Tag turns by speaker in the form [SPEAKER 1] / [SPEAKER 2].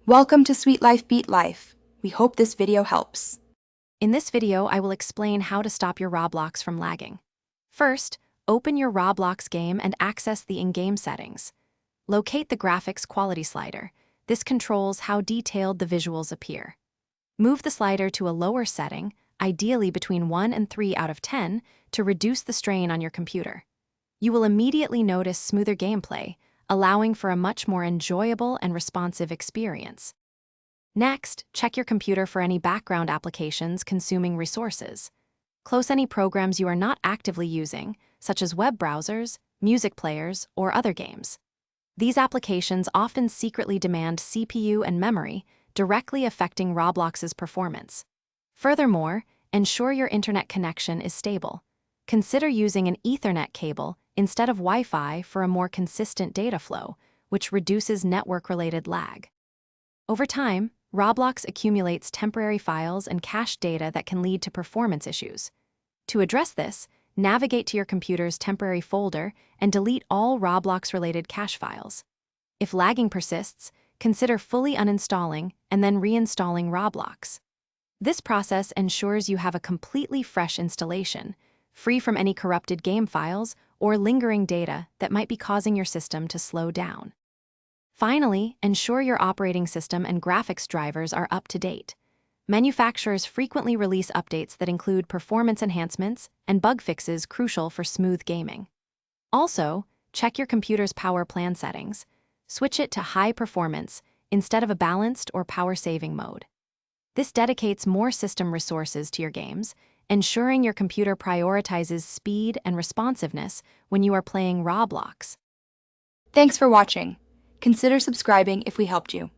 [SPEAKER 1] Welcome to Sweet Life Beat Life. We hope this video helps.
[SPEAKER 2] In this video, I will explain how to stop your Roblox from lagging. First, open your Roblox game and access the in-game settings. Locate the graphics quality slider. This controls how detailed the visuals appear. Move the slider to a lower setting, ideally between 1 and 3 out of 10, to reduce the strain on your computer. You will immediately notice smoother gameplay, allowing for a much more enjoyable and responsive experience. Next, check your computer for any background applications consuming resources. Close any programs you are not actively using, such as web browsers, music players, or other games. These applications often secretly demand CPU and memory, directly affecting Roblox's performance. Furthermore, ensure your internet connection is stable. Consider using an Ethernet cable instead of Wi-Fi for a more consistent data flow, which reduces network-related lag. Over time, Roblox accumulates temporary files and cached data that can lead to performance issues. To address this, navigate to your computer's temporary folder and delete all Roblox-related cache files. If lagging persists, consider fully uninstalling and then reinstalling Roblox. This process ensures you have a completely fresh installation, free from any corrupted game files or lingering data that might be causing your system to slow down. Finally, ensure your operating system and graphics drivers are up to date. Manufacturers frequently release updates that include performance enhancements and bug fixes crucial for smooth gaming. Also, check your computer's power plan settings. Switch it to high performance instead of a balanced or power-saving mode. This dedicates more system resources to your games, ensuring your computer prioritizes speed and responsiveness when you are playing Roblox.
[SPEAKER 1] Thanks for watching. Consider subscribing if we helped you.